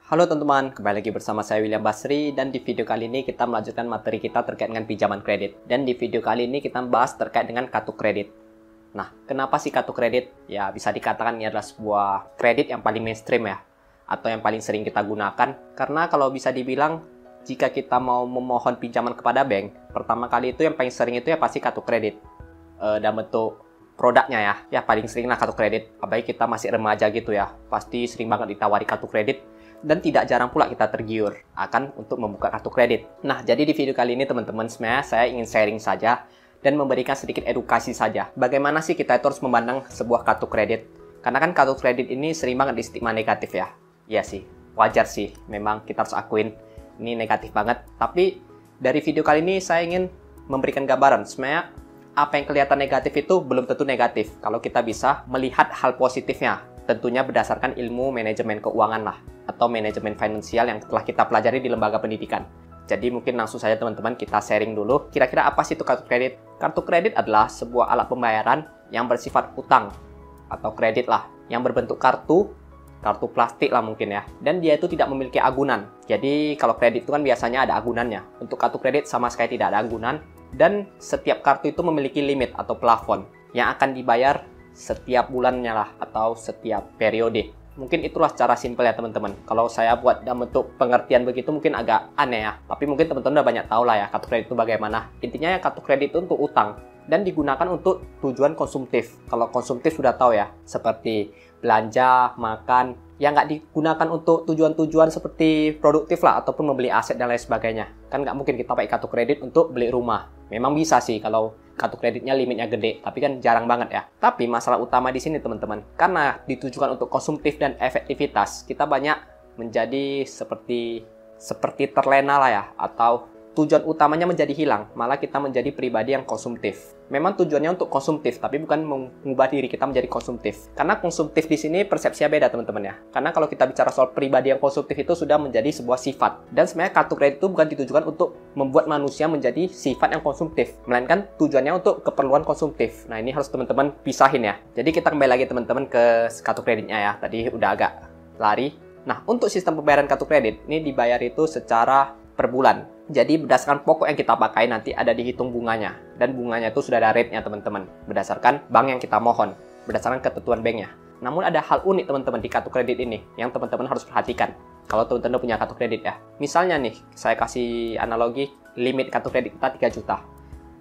Halo teman-teman, kembali lagi bersama saya William Basri dan di video kali ini kita melanjutkan materi kita terkait dengan pinjaman kredit. Dan di video kali ini kita membahas terkait dengan kartu kredit. Nah, kenapa sih kartu kredit? Ya, bisa dikatakan ini adalah sebuah kredit yang paling mainstream ya, atau yang paling sering kita gunakan. Karena kalau bisa dibilang, jika kita mau memohon pinjaman kepada bank, pertama kali itu yang paling sering itu ya pasti kartu kredit. Dan bentuk produknya ya paling sering lah kartu kredit. Apalagi kita masih remaja gitu ya, pasti sering banget ditawari kartu kredit. Dan tidak jarang pula kita tergiur akan untuk membuka kartu kredit. Nah, jadi di video kali ini teman-teman, sebenarnya saya ingin sharing saja dan memberikan sedikit edukasi saja. Bagaimana sih kita itu harus memandang sebuah kartu kredit? Karena kan kartu kredit ini sering banget di stigma negatif ya. Iya sih, wajar sih. Memang kita harus akuin ini negatif banget. Tapi dari video kali ini saya ingin memberikan gambaran. Sebenarnya apa yang kelihatan negatif itu belum tentu negatif. Kalau kita bisa melihat hal positifnya. Tentunya berdasarkan ilmu manajemen keuangan lah, atau manajemen finansial yang telah kita pelajari di lembaga pendidikan. Jadi mungkin langsung saja teman-teman kita sharing dulu, kira-kira apa sih itu kartu kredit? Kartu kredit adalah sebuah alat pembayaran yang bersifat utang, atau kredit lah, yang berbentuk kartu plastik lah mungkin ya. Dan dia itu tidak memiliki agunan. Jadi kalau kredit itu kan biasanya ada agunannya. Untuk kartu kredit sama sekali tidak ada agunan. Dan setiap kartu itu memiliki limit atau plafon yang akan dibayar setiap bulannya lah atau setiap periode. Mungkin itulah cara simpel ya teman-teman. Kalau saya buat dalam bentuk pengertian begitu mungkin agak aneh ya. Tapi mungkin teman-teman udah banyak tahu lah ya kartu kredit itu bagaimana. Intinya ya kartu kredit itu untuk utang dan digunakan untuk tujuan konsumtif. Kalau konsumtif sudah tahu ya, seperti belanja, makan, yang nggak digunakan untuk tujuan-tujuan seperti produktif lah ataupun membeli aset dan lain sebagainya. Kan nggak mungkin kita pakai kartu kredit untuk beli rumah. Memang bisa sih kalau kartu kreditnya limitnya gede, tapi kan jarang banget ya. Tapi masalah utama di sini teman-teman, karena ditujukan untuk konsumtif dan efektivitas, kita banyak menjadi seperti terlena lah ya, atau tujuan utamanya menjadi hilang, malah kita menjadi pribadi yang konsumtif. Memang tujuannya untuk konsumtif, tapi bukan mengubah diri kita menjadi konsumtif. Karena konsumtif di sini persepsinya beda teman-teman ya. Karena kalau kita bicara soal pribadi yang konsumtif itu sudah menjadi sebuah sifat. Dan sebenarnya kartu kredit itu bukan ditujukan untuk membuat manusia menjadi sifat yang konsumtif, melainkan tujuannya untuk keperluan konsumtif. Nah, ini harus teman-teman pisahin ya. Jadi kita kembali lagi teman-teman ke kartu kreditnya ya. Tadi udah agak lari. Nah, untuk sistem pembayaran kartu kredit, ini dibayar itu secara per bulan. Jadi berdasarkan pokok yang kita pakai nanti ada dihitung bunganya. Dan bunganya itu sudah ada rate-nya teman-teman. Berdasarkan bank yang kita mohon. Berdasarkan ketentuan banknya. Namun ada hal unik teman-teman di kartu kredit ini. Yang teman-teman harus perhatikan. Kalau teman-teman punya kartu kredit ya. Misalnya nih, saya kasih analogi. Limit kartu kredit kita 3 juta.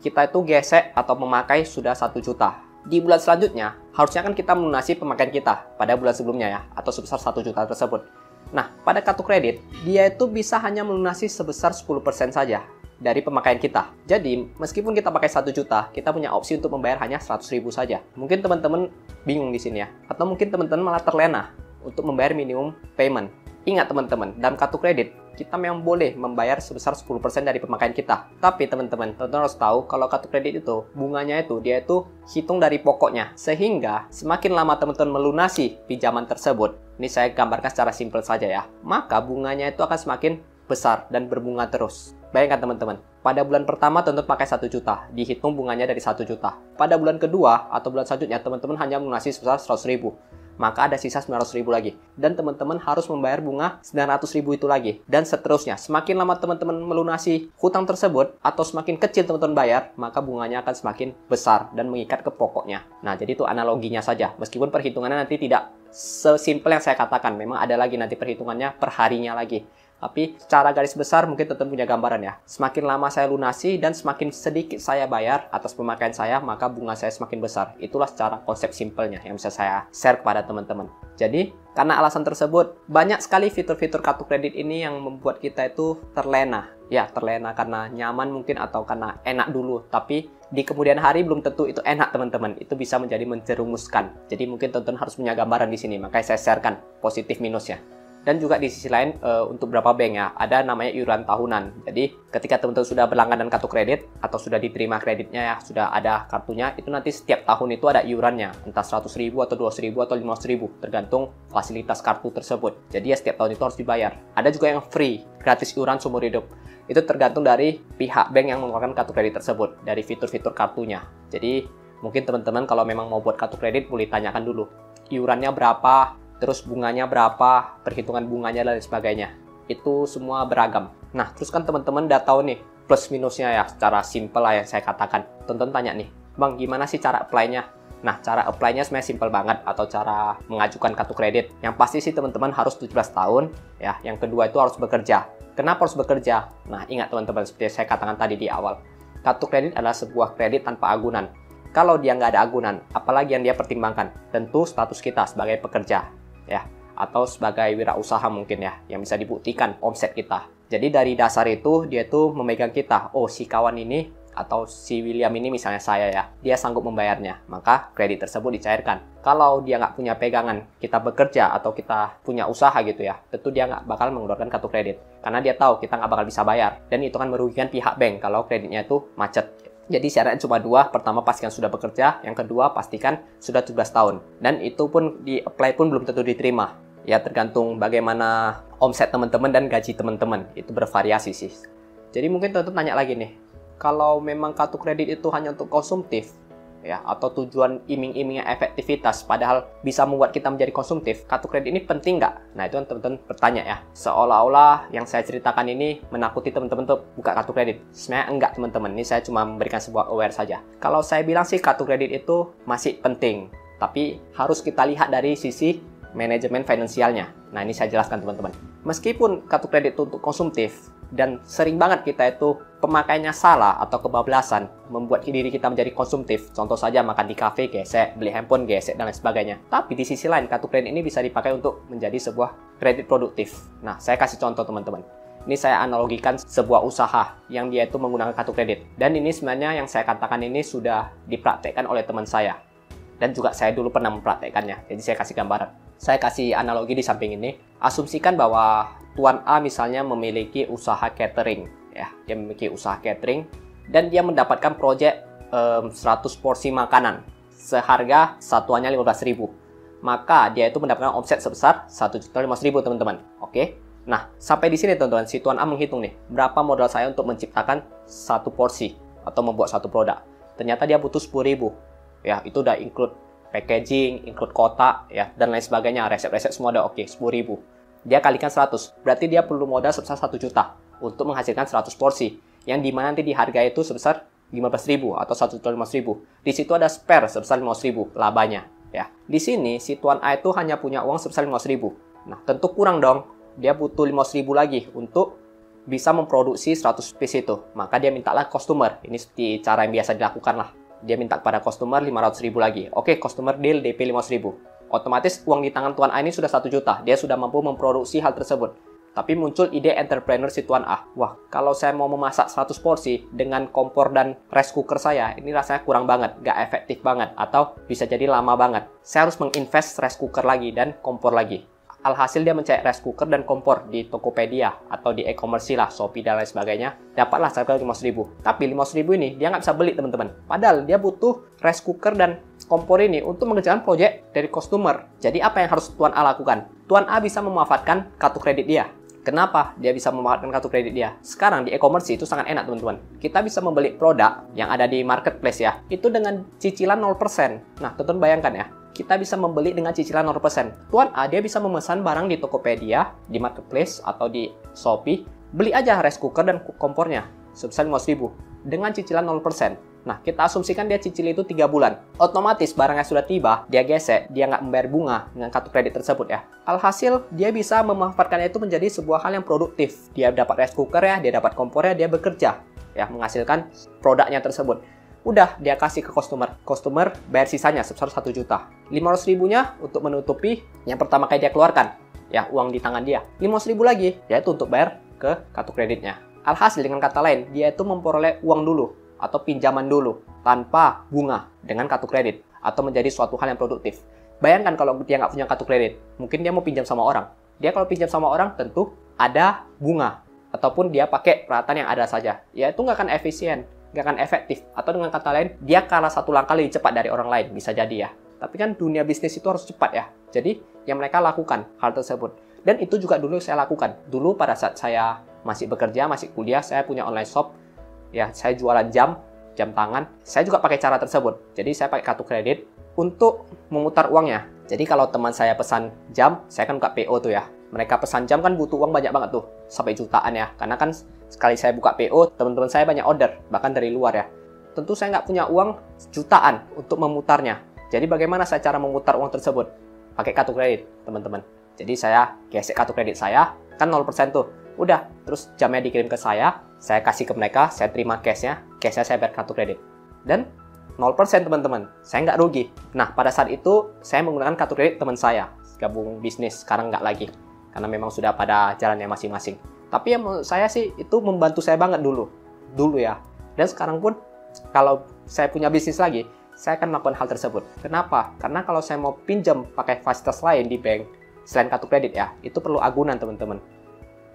Kita itu gesek atau memakai sudah 1 juta. Di bulan selanjutnya, harusnya kan kita melunasi pemakaian kita pada bulan sebelumnya ya. Atau sebesar 1 juta tersebut. Nah, pada kartu kredit, dia itu bisa hanya melunasi sebesar 10% saja dari pemakaian kita. Jadi, meskipun kita pakai 1 juta, kita punya opsi untuk membayar hanya 100.000 saja. Mungkin teman-teman bingung di sini ya. Atau mungkin teman-teman malah terlena untuk membayar minimum payment. Ingat teman-teman, dalam kartu kredit, kita memang boleh membayar sebesar 10% dari pemakaian kita. Tapi teman-teman harus tahu kalau kartu kredit itu, bunganya itu, dia itu hitung dari pokoknya. Sehingga, semakin lama teman-teman melunasi pinjaman tersebut, ini saya gambarkan secara simpel saja ya, maka bunganya itu akan semakin besar dan berbunga terus. Bayangkan teman-teman, pada bulan pertama teman-teman pakai 1 juta, dihitung bunganya dari 1 juta. Pada bulan kedua atau bulan selanjutnya, teman-teman hanya melunasi sebesar 100.000. Maka ada sisa 900.000 lagi. Dan teman-teman harus membayar bunga 900.000 itu lagi. Dan seterusnya, semakin lama teman-teman melunasi hutang tersebut, atau semakin kecil teman-teman bayar, maka bunganya akan semakin besar dan mengikat ke pokoknya. Nah, jadi itu analoginya saja. Meskipun perhitungannya nanti tidak sesimpel yang saya katakan. Memang ada lagi nanti perhitungannya per harinya lagi. Tapi secara garis besar mungkin teman-teman punya gambaran ya. Semakin lama saya lunasi dan semakin sedikit saya bayar atas pemakaian saya, maka bunga saya semakin besar. Itulah secara konsep simpelnya yang bisa saya share kepada teman-teman. Jadi, karena alasan tersebut, banyak sekali fitur-fitur kartu kredit ini yang membuat kita itu terlena. Ya, terlena karena nyaman mungkin atau karena enak dulu. Tapi di kemudian hari belum tentu itu enak teman-teman. Itu bisa menjadi menjerumuskan. Jadi mungkin teman-teman harus punya gambaran di sini. Makanya saya sharekan positif minusnya. Dan juga di sisi lain untuk beberapa bank ya, ada namanya iuran tahunan. Jadi ketika teman-teman sudah berlangganan kartu kredit atau sudah diterima kreditnya ya, sudah ada kartunya, itu nanti setiap tahun itu ada iurannya. Entah 100.000 atau 200.000 atau 500.000, tergantung fasilitas kartu tersebut. Jadi ya setiap tahun itu harus dibayar. Ada juga yang free, gratis iuran seumur hidup. Itu tergantung dari pihak bank yang mengeluarkan kartu kredit tersebut, dari fitur-fitur kartunya. Jadi mungkin teman-teman kalau memang mau buat kartu kredit boleh tanyakan dulu iurannya berapa, terus bunganya berapa, perhitungan bunganya dan sebagainya. Itu semua beragam. Nah, terus kan teman-teman udah tahu nih plus minusnya ya, secara simple lah yang saya katakan. Teman-teman tanya nih, Bang, gimana sih cara apply-nya? Nah, cara apply-nya sebenarnya simple banget, atau cara mengajukan kartu kredit. Yang pasti sih teman-teman harus 17 tahun, ya. Yang kedua itu harus bekerja. Kenapa harus bekerja? Nah, ingat teman-teman, seperti saya katakan tadi di awal. Kartu kredit adalah sebuah kredit tanpa agunan. Kalau dia nggak ada agunan, apalagi yang dia pertimbangkan? Tentu status kita sebagai pekerja, ya, atau sebagai wirausaha mungkin ya, yang bisa dibuktikan omset kita. Jadi dari dasar itu, dia tuh memegang kita. Oh, si kawan ini, atau si William ini misalnya saya ya, dia sanggup membayarnya, maka kredit tersebut dicairkan. Kalau dia nggak punya pegangan, kita bekerja atau kita punya usaha gitu ya, tentu dia nggak bakal mengeluarkan kartu kredit. Karena dia tahu kita nggak bakal bisa bayar, dan itu kan merugikan pihak bank kalau kreditnya itu macet. Jadi syaratnya cuma dua, pertama pastikan sudah bekerja, yang kedua pastikan sudah 17 tahun. Dan itu pun di-apply pun belum tentu diterima. Ya tergantung bagaimana omset teman-teman dan gaji teman-teman, itu bervariasi sih. Jadi mungkin teman-teman tanya lagi nih, kalau memang kartu kredit itu hanya untuk konsumtif, ya, atau tujuan iming-imingnya efektivitas, padahal bisa membuat kita menjadi konsumtif, kartu kredit ini penting nggak? Nah, itu kan teman-teman bertanya ya. Seolah-olah yang saya ceritakan ini menakuti teman-teman untuk buka kartu kredit. Sebenarnya enggak teman-teman, ini saya cuma memberikan sebuah aware saja. Kalau saya bilang sih kartu kredit itu masih penting, tapi harus kita lihat dari sisi manajemen finansialnya. Nah, ini saya jelaskan teman-teman. Meskipun kartu kredit itu untuk konsumtif, dan sering banget kita itu pemakaiannya salah atau kebablasan, membuat diri kita menjadi konsumtif. Contoh saja makan di kafe gesek, beli handphone gesek, dan lain sebagainya. Tapi di sisi lain, kartu kredit ini bisa dipakai untuk menjadi sebuah kredit produktif. Nah, saya kasih contoh teman-teman. Ini saya analogikan sebuah usaha yang dia itu menggunakan kartu kredit. Dan ini sebenarnya yang saya katakan ini sudah dipraktekkan oleh teman saya. Dan juga saya dulu pernah mempraktekkannya. Jadi saya kasih gambaran. Saya kasih analogi di samping ini. Asumsikan bahwa Tuan A misalnya memiliki usaha catering, ya, dia memiliki usaha catering dan dia mendapatkan proyek 100 porsi makanan seharga satuannya 15.000. Maka dia itu mendapatkan omset sebesar 1.500.000 teman-teman. Oke. Nah, sampai di sini teman-teman, si Tuan A menghitung nih, berapa modal saya untuk menciptakan satu porsi atau membuat satu produk. Ternyata dia butuh 10.000. Ya, itu udah include packaging, include kotak, ya, dan lain sebagainya. Resep-resep semua udah oke, 10.000. Dia kalikan 100, berarti dia perlu modal sebesar 1 juta untuk menghasilkan 100 porsi, yang dimana nanti dihargai itu sebesar 15.000 atau 1.500.000. Di situ ada spare sebesar 500.000 labanya. Ya, di sini si Tuan A itu hanya punya uang sebesar 500.000. Nah, tentu kurang dong. Dia butuh 500.000 lagi untuk bisa memproduksi 100 piece itu. Maka dia mintalah customer. Ini seperti cara yang biasa dilakukan lah. Dia minta kepada customer 500.000 lagi. Oke, customer deal DP 500.000. Otomatis uang di tangan Tuan A ini sudah 1 juta. Dia sudah mampu memproduksi hal tersebut. Tapi muncul ide entrepreneur si Tuan A. Wah, kalau saya mau memasak 100 porsi dengan kompor dan rice cooker saya, ini rasanya kurang banget, gak efektif banget, atau bisa jadi lama banget. Saya harus menginvest rice cooker lagi dan kompor lagi. Alhasil dia mencari rice cooker dan kompor di Tokopedia atau di e-commerce lah, Shopee dan lain sebagainya. Dapatlah harga 500.000. Tapi 500.000 ini dia nggak bisa beli teman-teman. Padahal dia butuh rice cooker dan kompor ini untuk mengerjakan proyek dari customer. Jadi apa yang harus Tuan A lakukan? Tuan A bisa memanfaatkan kartu kredit dia. Kenapa dia bisa memanfaatkan kartu kredit dia? Sekarang di e-commerce itu sangat enak teman-teman. Kita bisa membeli produk yang ada di marketplace ya, itu dengan cicilan 0%. Nah, teman-teman bayangkan ya. Kita bisa membeli dengan cicilan 0%. Tuan A, dia bisa memesan barang di Tokopedia, di Marketplace, atau di Shopee. Beli aja rice cooker dan kompornya sebesar 500.000 dengan cicilan 0%. Nah, kita asumsikan dia cicil itu 3 bulan. Otomatis barangnya sudah tiba, dia gesek, dia nggak membayar bunga dengan kartu kredit tersebut ya. Alhasil, dia bisa memanfaatkannya itu menjadi sebuah hal yang produktif. Dia dapat rice cooker ya, dia dapat kompornya, dia bekerja, ya, menghasilkan produknya tersebut. Udah, dia kasih ke customer bayar sisanya sebesar 1 juta. 500.000-nya untuk menutupi yang pertama kali dia keluarkan, ya, uang di tangan dia. 500.000 lagi, yaitu untuk bayar ke kartu kreditnya. Alhasil, dengan kata lain, dia itu memperoleh uang dulu, atau pinjaman dulu, tanpa bunga dengan kartu kredit, atau menjadi suatu hal yang produktif. Bayangkan kalau dia nggak punya kartu kredit, mungkin dia mau pinjam sama orang. Dia kalau pinjam sama orang, tentu ada bunga, ataupun dia pakai peralatan yang ada saja. Ya, itu nggak akan efisien, nggak akan efektif. Atau dengan kata lain, dia kalah satu langkah lebih cepat dari orang lain, bisa jadi ya. Tapi kan dunia bisnis itu harus cepat ya. Jadi, yang mereka lakukan hal tersebut. Dan itu juga dulu saya lakukan. Dulu pada saat saya masih bekerja, masih kuliah, saya punya online shop. Ya, saya jualan jam tangan. Saya juga pakai cara tersebut. Jadi, saya pakai kartu kredit untuk memutar uangnya. Jadi kalau teman saya pesan jam, saya kan buka PO tuh ya. Mereka pesan jam kan butuh uang banyak banget tuh, sampai jutaan ya. Karena kan sekali saya buka PO, teman-teman saya banyak order, bahkan dari luar ya. Tentu saya nggak punya uang jutaan untuk memutarnya. Jadi bagaimana saya cara memutar uang tersebut? Pakai kartu kredit, teman-teman. Jadi saya gesek kartu kredit saya, kan 0% tuh. Udah, terus jamnya dikirim ke saya kasih ke mereka, saya terima cashnya saya bayar kartu kredit. Dan 0% teman-teman, saya nggak rugi. Nah, pada saat itu, saya menggunakan kartu kredit teman saya. Gabung bisnis, sekarang nggak lagi. Karena memang sudah pada jalannya masing-masing. Tapi yang menurut saya sih, itu membantu saya banget dulu. Dulu ya. Dan sekarang pun, kalau saya punya bisnis lagi, saya akan melakukan hal tersebut. Kenapa? Karena kalau saya mau pinjam pakai fasilitas lain di bank, selain kartu kredit ya, itu perlu agunan teman-teman.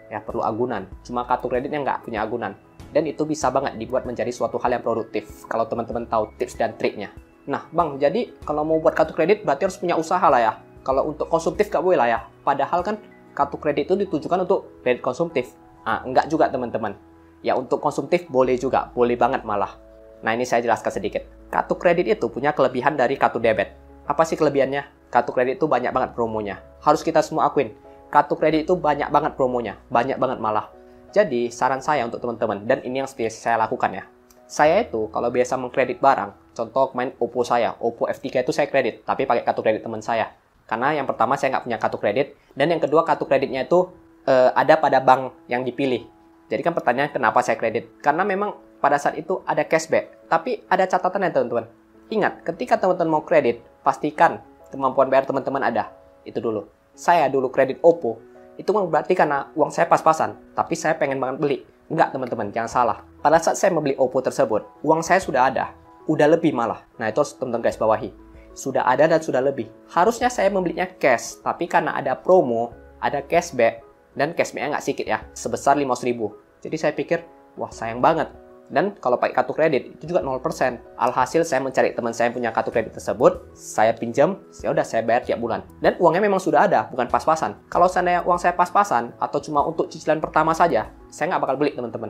Ya, perlu agunan. Cuma kartu kreditnya nggak punya agunan. Dan itu bisa banget dibuat menjadi suatu hal yang produktif kalau teman-teman tahu tips dan triknya. Nah, Bang, jadi kalau mau buat kartu kredit berarti harus punya usaha lah ya. Kalau untuk konsumtif nggak boleh lah ya. Padahal kan kartu kredit itu ditujukan untuk kredit konsumtif. Enggak juga teman-teman. Ya, untuk konsumtif boleh juga, boleh banget malah. Nah, ini saya jelaskan sedikit. Kartu kredit itu punya kelebihan dari kartu debit. Apa sih kelebihannya? Kartu kredit itu banyak banget promonya. Harus kita semua akuin. Kartu kredit itu banyak banget promonya. Banyak banget malah. Jadi, saran saya untuk teman-teman, dan ini yang saya lakukan ya. Saya itu, kalau biasa mengkredit barang, contoh main Oppo saya, Oppo F3 itu saya kredit, tapi pakai kartu kredit teman saya. Karena yang pertama, saya nggak punya kartu kredit, dan yang kedua, kartu kreditnya itu ada pada bank yang dipilih. Jadi kan pertanyaan, kenapa saya kredit? Karena memang pada saat itu ada cashback, tapi ada catatannya teman-teman. Ingat, ketika teman-teman mau kredit, pastikan kemampuan bayar teman-teman ada. Itu dulu. Saya dulu kredit Oppo, itu berarti karena uang saya pas-pasan, tapi saya pengen banget beli. Enggak teman-teman, jangan salah. Pada saat saya membeli Oppo tersebut, uang saya sudah ada, udah lebih malah. Nah itu harus teman-teman guys bawahi. Sudah ada dan sudah lebih. Harusnya saya membelinya cash, tapi karena ada promo, ada cashback, dan cashbacknya nggak sedikit ya, sebesar 500.000. Jadi saya pikir, wah sayang banget. Dan kalau pakai kartu kredit, itu juga 0%. Alhasil saya mencari teman saya yang punya kartu kredit tersebut, saya pinjam, ya udah saya bayar tiap bulan. Dan uangnya memang sudah ada, bukan pas-pasan. Kalau seandainya uang saya pas-pasan, atau cuma untuk cicilan pertama saja, saya nggak bakal beli teman-teman.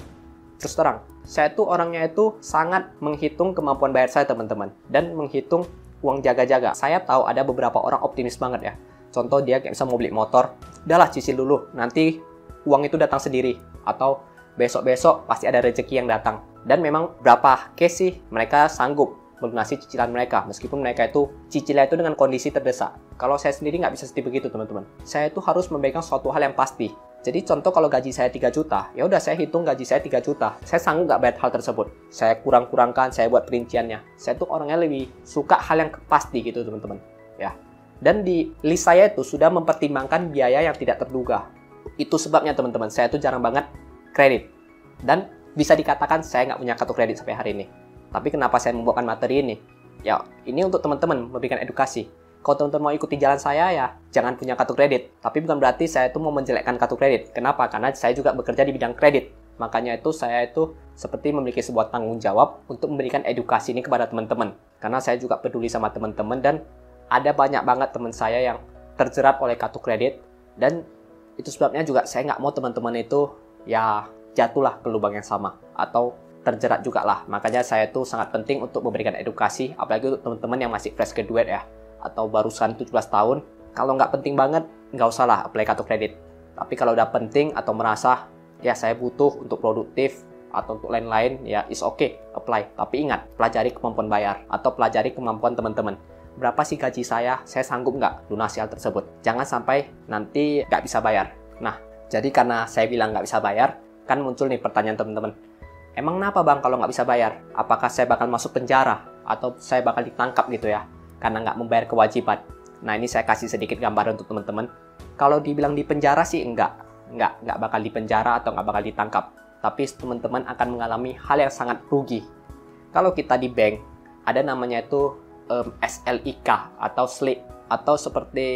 Terus terang, saya tuh orangnya itu sangat menghitung kemampuan bayar saya teman-teman. Dan menghitung uang jaga-jaga. Saya tahu ada beberapa orang optimis banget ya. Contoh dia kayak bisa mau beli motor, udahlah cicil dulu, nanti uang itu datang sendiri. Atau besok-besok pasti ada rezeki yang datang. Dan memang berapa case sih mereka sanggup melunasi cicilan mereka, meskipun mereka itu cicilnya itu dengan kondisi terdesak. Kalau saya sendiri nggak bisa seperti begitu teman-teman. Saya itu harus memegang suatu hal yang pasti. Jadi contoh kalau gaji saya 3 juta, ya udah saya hitung gaji saya 3 juta. Saya sanggup nggak bayar hal tersebut. Saya kurang-kurangkan, saya buat perinciannya. Saya tuh orangnya lebih suka hal yang pasti gitu teman-teman. Ya. Dan di list saya itu sudah mempertimbangkan biaya yang tidak terduga. Itu sebabnya teman-teman, saya tuh jarang banget kredit. Dan bisa dikatakan saya nggak punya kartu kredit sampai hari ini. Tapi kenapa saya membawakan materi ini? Ya, ini untuk teman-teman memberikan edukasi. Kalau teman-teman mau ikuti jalan saya, ya jangan punya kartu kredit. Tapi bukan berarti saya itu mau menjelekkan kartu kredit. Kenapa? Karena saya juga bekerja di bidang kredit. Makanya itu saya itu seperti memiliki sebuah tanggung jawab untuk memberikan edukasi ini kepada teman-teman. Karena saya juga peduli sama teman-teman dan ada banyak banget teman saya yang terjerat oleh kartu kredit. Dan itu sebabnya juga saya nggak mau teman-teman itu ya jatuhlah ke lubang yang sama atau terjerat juga lah. Makanya saya tuh sangat penting untuk memberikan edukasi, apalagi untuk teman-teman yang masih fresh graduate ya, atau barusan 17 tahun. Kalau nggak penting banget, nggak usah lah apply kartu kredit. Tapi kalau udah penting atau merasa ya saya butuh untuk produktif atau untuk lain-lain, ya is okay, apply. Tapi ingat, pelajari kemampuan bayar atau pelajari kemampuan teman-teman. Berapa sih gaji saya sanggup nggak lunasi hal tersebut? Jangan sampai nanti nggak bisa bayar. Nah, jadi karena saya bilang nggak bisa bayar, kan muncul nih pertanyaan teman-teman. Emang kenapa bang kalau nggak bisa bayar? Apakah saya bakal masuk penjara? Atau saya bakal ditangkap gitu ya? Karena nggak membayar kewajiban. Nah ini saya kasih sedikit gambaran untuk teman-teman. Kalau dibilang di penjara sih enggak bakal di penjara atau nggak bakal ditangkap. Tapi teman-teman akan mengalami hal yang sangat rugi. Kalau kita di bank, ada namanya itu SLIK atau SLIK. Atau seperti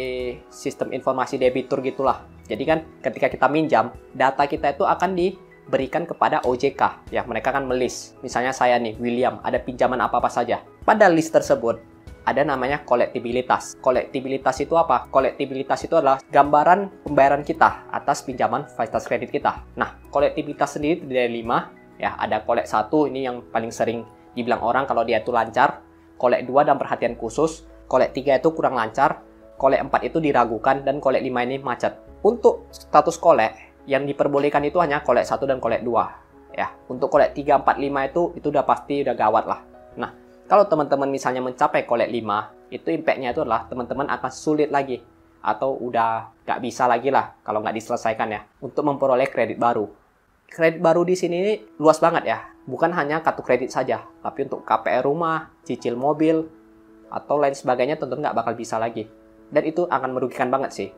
sistem informasi debitur gitulah. Jadi kan ketika kita minjam, data kita itu akan diberikan kepada OJK. Ya, mereka akan melis. Misalnya saya nih, William, ada pinjaman apa-apa saja. Pada list tersebut, ada namanya kolektibilitas. Kolektibilitas itu apa? Kolektibilitas itu adalah gambaran pembayaran kita atas pinjaman fasilitas kredit kita. Nah, kolektibilitas sendiri terdiri dari 5. Ya, ada kolek 1, ini yang paling sering dibilang orang kalau dia itu lancar. Kolek 2 dan perhatian khusus. Kolek 3 itu kurang lancar. kolek 4 itu diragukan dan kolek 5 ini macet. Untuk status kolek yang diperbolehkan itu hanya kolek 1 dan kolek 2 ya. Untuk kolek 3, 4, 5 itu udah pasti udah gawat lah. Nah, kalau teman-teman misalnya mencapai kolek 5, itu impact-nya itu adalah teman-teman akan sulit lagi atau udah nggak bisa lagi lah kalau nggak diselesaikan ya untuk memperoleh kredit baru. Kredit baru di sini luas banget ya. Bukan hanya kartu kredit saja, tapi untuk KPR rumah, cicil mobil, atau lain sebagainya tentu nggak bakal bisa lagi. Dan itu akan merugikan banget sih,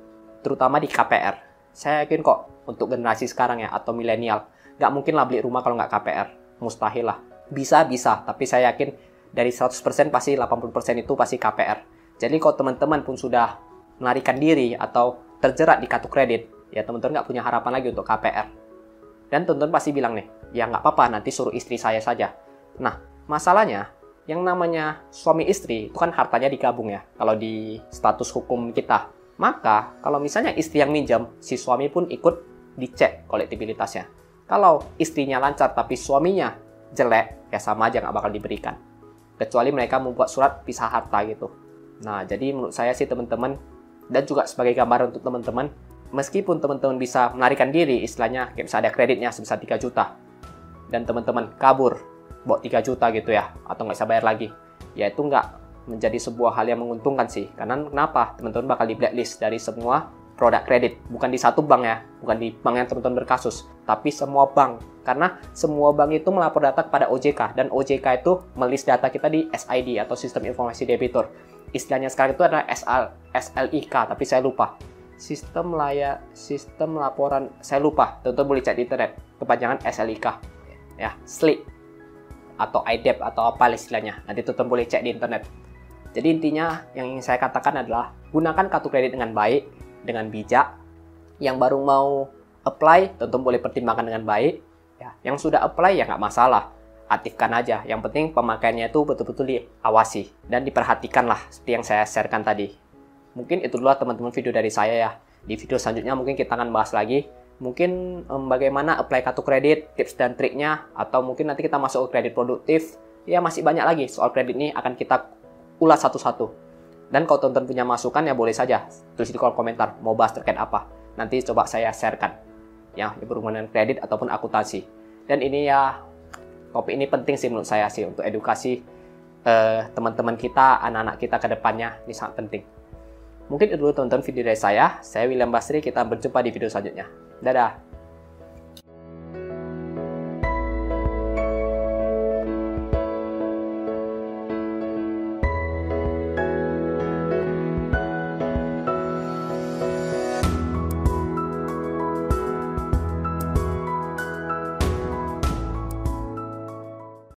terutama di KPR. Saya yakin kok untuk generasi sekarang ya, atau milenial, nggak mungkin lah beli rumah kalau nggak KPR. Mustahil lah. Bisa, tapi saya yakin dari 100% pasti 80% itu pasti KPR. Jadi kalau teman-teman pun sudah melarikan diri atau terjerat di kartu kredit, ya teman-teman nggak punya harapan lagi untuk KPR. Dan teman-teman pasti bilang nih, ya nggak apa-apa, nanti suruh istri saya saja. Nah, masalahnya, yang namanya suami istri itu kan hartanya digabung ya, kalau di status hukum kita. Maka, kalau misalnya istri yang minjam, si suami pun ikut dicek kolektibilitasnya. Kalau istrinya lancar tapi suaminya jelek, ya sama aja nggak bakal diberikan. Kecuali mereka membuat surat pisah harta gitu. Nah, jadi menurut saya sih teman-teman, dan juga sebagai gambaran untuk teman-teman, meskipun teman-teman bisa melarikan diri, istilahnya kayak bisa ada kreditnya sebesar 3 juta, dan teman-teman kabur, bawa 3 juta gitu ya, atau nggak bisa bayar lagi, ya itu nggak menjadi sebuah hal yang menguntungkan sih. Karena kenapa? Teman-teman bakal di blacklist dari semua produk kredit. Bukan di satu bank ya, bukan di bank yang teman-teman berkasus, tapi semua bank. Karena semua bank itu melapor data kepada OJK, dan OJK itu melist data kita di SID atau Sistem Informasi Debitur. Istilahnya sekarang itu adalah SLIK, tapi saya lupa. Sistem laporan, saya lupa. Teman-teman boleh cek di internet, kepanjangan SLIK. Ya, SLIK atau IDEP atau apa istilahnya. Nanti teman-teman boleh cek di internet. Jadi intinya yang ingin saya katakan adalah gunakan kartu kredit dengan baik, dengan bijak. Yang baru mau apply, teman-teman boleh pertimbangkan dengan baik. Ya, yang sudah apply ya nggak masalah, aktifkan aja. Yang penting pemakaiannya itu betul-betul diawasi dan diperhatikan lah, seperti yang saya sharekan tadi. Mungkin itu dulu teman-teman video dari saya ya. Di video selanjutnya mungkin kita akan bahas lagi. Mungkin bagaimana apply kartu kredit, tips dan triknya, atau mungkin nanti kita masuk ke kredit produktif. Ya masih banyak lagi soal kredit ini akan kita ulas satu-satu. Dan kalau teman-teman punya masukan ya boleh saja tulis di kolom komentar mau bahas terkait apa. Nanti coba saya sharekan ya berhubungan dengan kredit ataupun akuntansi. Dan ini ya topik ini penting sih menurut saya sih untuk edukasi teman-teman kita, anak-anak kita ke depannya, ini sangat penting. Mungkin itu dulu teman-teman video dari saya. Saya William Basri, kita berjumpa di video selanjutnya. Dadah!